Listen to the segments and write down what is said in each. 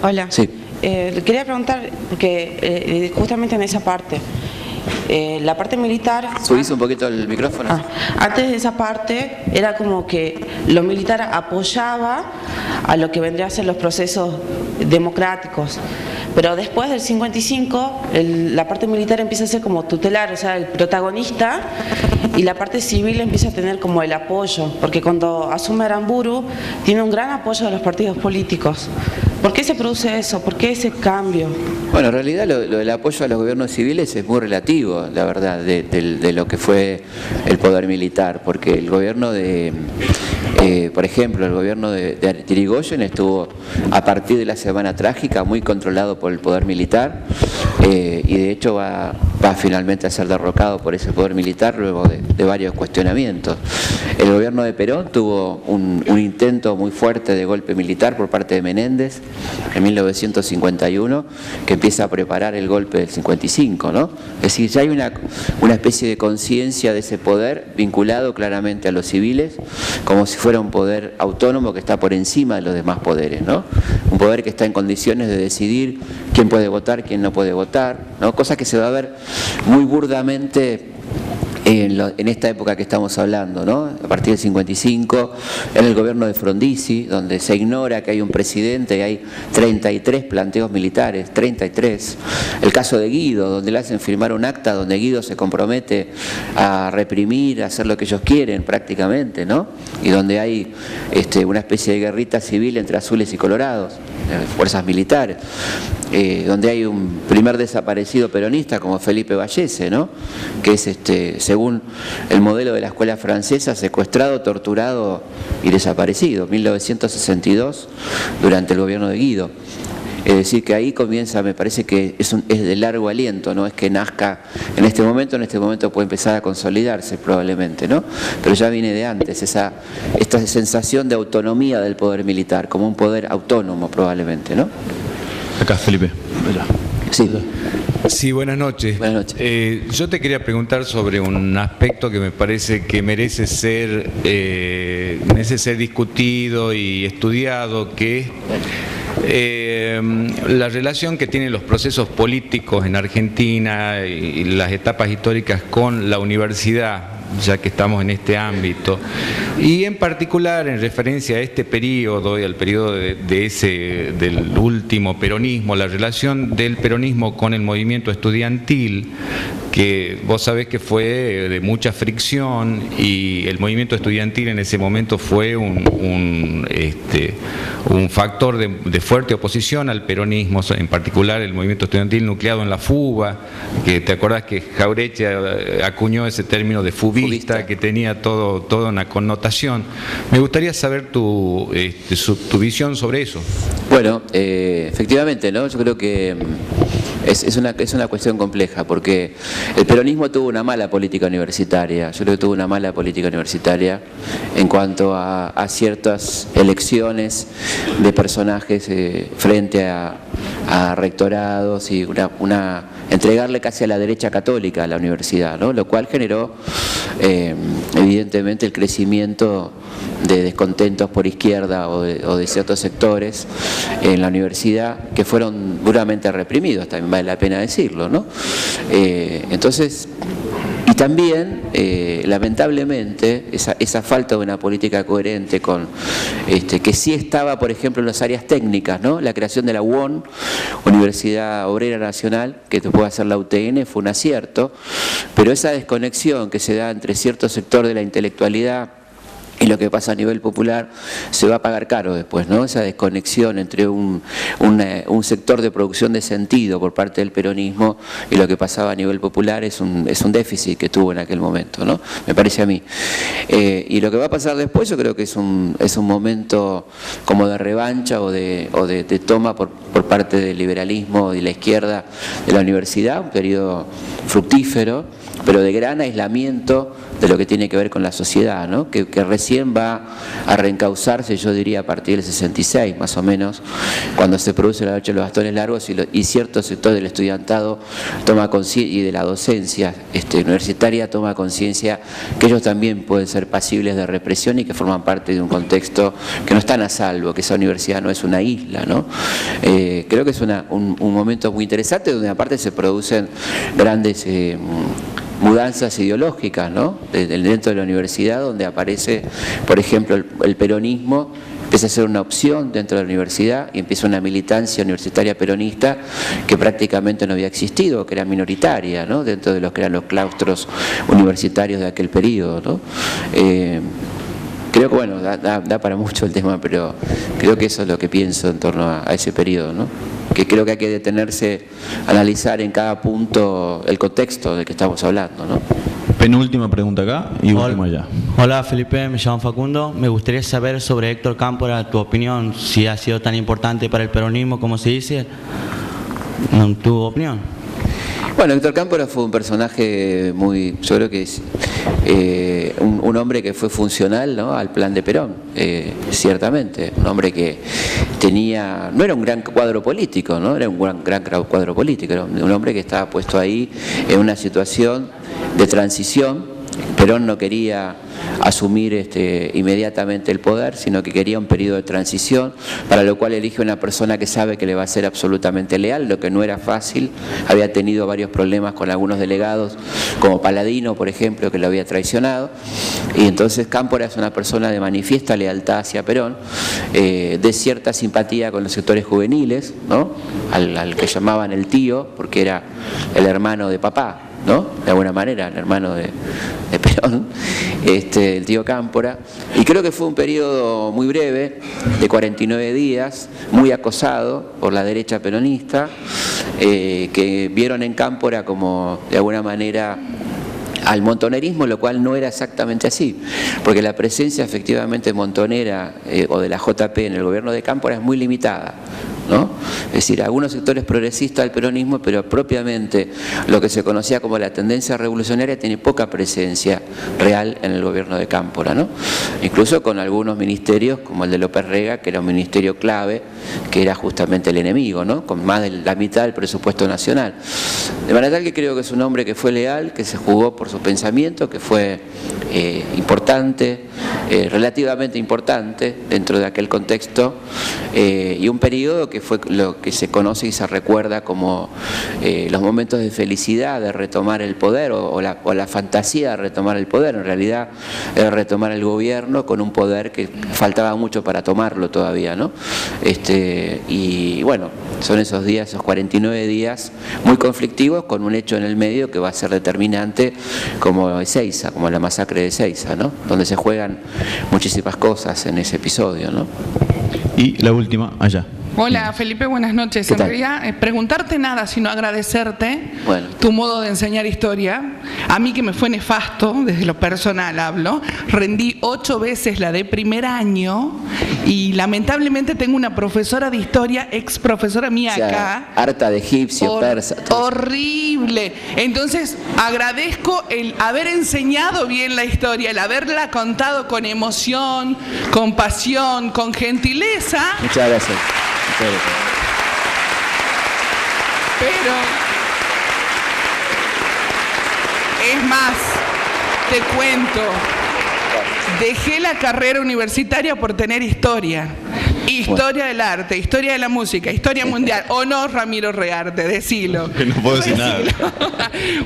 Hola. Sí. Le quería preguntar, porque justamente en esa parte, la parte militar... ¿Subís un poquito el micrófono? Antes de esa parte era como que lo militar apoyaba a lo que vendría a ser los procesos democráticos, pero después del 55 la parte militar empieza a ser como tutelar, o sea, el protagonista, y la parte civil empieza a tener como el apoyo, porque cuando asume Aramburu tiene un gran apoyo de los partidos políticos. ¿Por qué se produce eso? ¿Por qué ese cambio? Bueno, en realidad lo del apoyo a los gobiernos civiles es muy relativo, la verdad, de lo que fue el poder militar, porque el gobierno por ejemplo, el gobierno de Irigoyen estuvo, a partir de la Semana Trágica, muy controlado por el poder militar, y de hecho va finalmente a ser derrocado por ese poder militar luego de varios cuestionamientos. El gobierno de Perón tuvo un intento muy fuerte de golpe militar por parte de Menéndez en 1951, que empieza a preparar el golpe del 55, ¿no? Es decir, ya hay una especie de conciencia de ese poder vinculado claramente a los civiles, como si fuera un poder autónomo que está por encima de los demás poderes, ¿no? Un poder que está en condiciones de decidir quién puede votar, quién no puede votar, ¿no? Cosa que se va a ver muy burdamente en esta época que estamos hablando, ¿no? A partir del 55, en el gobierno de Frondizi, donde se ignora que hay un presidente y hay 33 planteos militares, 33. El caso de Guido, donde le hacen firmar un acta donde Guido se compromete a reprimir, a hacer lo que ellos quieren prácticamente, ¿no? Y donde hay una especie de guerrita civil entre azules y colorados, fuerzas militares, donde hay un primer desaparecido peronista como Felipe Vallese, ¿no? Que es según el modelo de la escuela francesa, secuestrado, torturado y desaparecido, 1962, durante el gobierno de Guido. Es decir, que ahí comienza, me parece que es de largo aliento, no es que nazca en este momento puede empezar a consolidarse probablemente, ¿no? Pero ya viene de antes, esta sensación de autonomía del poder militar, como un poder autónomo probablemente, ¿no? Acá, Felipe. Sí. Sí, buenas noches. Buenas noches. Yo te quería preguntar sobre un aspecto que me parece que merece ser discutido y estudiado, que es la relación que tienen los procesos políticos en Argentina y las etapas históricas con la universidad, ya que estamos en este ámbito, y en particular en referencia a este periodo y al periodo del último peronismo, la relación del peronismo con el movimiento estudiantil, que vos sabés que fue de mucha fricción, y el movimiento estudiantil en ese momento fue un factor de fuerte oposición al peronismo, en particular el movimiento estudiantil nucleado en la fuga, que te acordás que Jauretche acuñó ese término de fubista, que tenía toda una connotación. Me gustaría saber tu visión sobre eso. Bueno, efectivamente, ¿no? Yo creo que es una cuestión compleja, porque el peronismo tuvo una mala política universitaria. Yo creo que tuvo una mala política universitaria en cuanto a ciertas elecciones de personajes frente a rectorados y entregarle casi a la derecha católica a la universidad, ¿no? Lo cual generó evidentemente el crecimiento de descontentos por izquierda o de ciertos sectores en la universidad, que fueron duramente reprimidos, también vale la pena decirlo, ¿no? Entonces, y también, lamentablemente, esa falta de una política coherente con que sí estaba, por ejemplo, en las áreas técnicas, ¿no? La creación de la UON, Universidad Obrera Nacional, que después va a ser la UTN, fue un acierto, pero esa desconexión que se da entre cierto sector de la intelectualidad y lo que pasa a nivel popular se va a pagar caro después, ¿no? Esa desconexión entre un sector de producción de sentido por parte del peronismo y lo que pasaba a nivel popular es un déficit que tuvo en aquel momento, ¿no? Me parece a mí. Y lo que va a pasar después, yo creo que es un momento como de revancha o de toma por parte del liberalismo y la izquierda de la universidad, un periodo fructífero, pero de gran aislamiento de lo que tiene que ver con la sociedad, ¿no? que recién va a reencauzarse, yo diría, a partir del 66, más o menos, cuando se produce la lucha de los bastones largos y cierto sector del estudiantado toma conciencia, y de la docencia universitaria toma conciencia que ellos también pueden ser pasibles de represión y que forman parte de un contexto que no están a salvo, que esa universidad no es una isla, ¿no? Creo que es un momento muy interesante donde aparte se producen grandes mudanzas ideológicas, ¿no? Dentro de la universidad, donde aparece, por ejemplo, el peronismo, empieza a ser una opción dentro de la universidad y empieza una militancia universitaria peronista que prácticamente no había existido, que era minoritaria, ¿no? Dentro de los que eran los claustros universitarios de aquel periodo, ¿no? Creo que, bueno, da para mucho el tema, pero creo que eso es lo que pienso en torno a ese periodo, ¿no? Que creo que hay que detenerse, analizar en cada punto el contexto del que estamos hablando, ¿no? Penúltima pregunta acá y última allá. Hola Felipe, me llamo Facundo. Me gustaría saber sobre Héctor Cámpora, tu opinión, si ha sido tan importante para el peronismo como se dice. ¿Tu opinión? Bueno, Héctor Cámpora fue un personaje muy, yo creo que es un hombre que fue funcional, ¿no? Al plan de Perón, ciertamente. Un hombre que tenía, no era un gran cuadro político, ¿no? Era un gran cuadro político, era un hombre que estaba puesto ahí en una situación de transición. Perón no quería asumir inmediatamente el poder, sino que quería un periodo de transición, para lo cual elige una persona que sabe que le va a ser absolutamente leal, lo que no era fácil. Había tenido varios problemas con algunos delegados, como Paladino, por ejemplo, que lo había traicionado, y entonces Cámpora es una persona de manifiesta lealtad hacia Perón, de cierta simpatía con los sectores juveniles, ¿no? Al que llamaban el tío, porque era el hermano de papá, ¿no? De alguna manera, el hermano de Perón, el tío Cámpora, y creo que fue un periodo muy breve, de 49 días, muy acosado por la derecha peronista, que vieron en Cámpora como, de alguna manera, al montonerismo, lo cual no era exactamente así, porque la presencia efectivamente montonera o de la JP en el gobierno de Cámpora es muy limitada, ¿no? Es decir, algunos sectores progresistas del peronismo, pero propiamente lo que se conocía como la tendencia revolucionaria tiene poca presencia real en el gobierno de Cámpora, ¿no? Incluso con algunos ministerios, como el de López Rega, que era un ministerio clave, que era justamente el enemigo, ¿no? Con más de la mitad del presupuesto nacional. De manera tal que creo que es un hombre que fue leal, que se jugó por su pensamiento, que fue importante, relativamente importante dentro de aquel contexto, y un periodo que fue lo que se conoce y se recuerda como los momentos de felicidad de retomar el poder, o la fantasía de retomar el poder. En realidad era retomar el gobierno con un poder que faltaba mucho para tomarlo todavía, ¿no? Y bueno, son esos días, esos 49 días muy conflictivos, con un hecho en el medio que va a ser determinante, como Ezeiza, como la masacre de Ezeiza, ¿no? Donde se juegan muchísimas cosas en ese episodio, ¿no? Y la última allá. Hola Felipe, buenas noches. En realidad, preguntarte nada, sino agradecerte tu modo de enseñar historia. A mí, que me fue nefasto, desde lo personal hablo, rendí 8 veces la de primer año y lamentablemente tengo una profesora de historia, ex profesora mía, o sea, acá. Harta de egipcio, persa. Horrible. Entonces, agradezco el haber enseñado bien la historia, el haberla contado con emoción, con pasión, con gentileza. Muchas gracias. Pero es más, te cuento, dejé la carrera universitaria por tener historia. Historia del arte, historia de la música, historia mundial. ¿O no, Ramiro Rearte? Decilo. Que no puedo decir nada.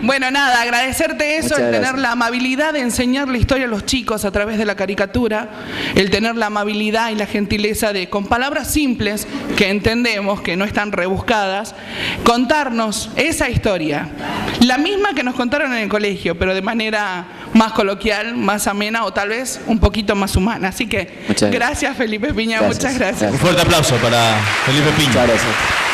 Bueno, nada, agradecerte eso, el tener la amabilidad de enseñar la historia a los chicos a través de la caricatura, el tener la amabilidad y la gentileza de, con palabras simples, que entendemos, que no están rebuscadas, contarnos esa historia. La misma que nos contaron en el colegio, pero de manera más coloquial, más amena o tal vez un poquito más humana. Así que gracias Felipe Piña, muchas gracias. Un fuerte aplauso para Felipe Piña. Muchas gracias.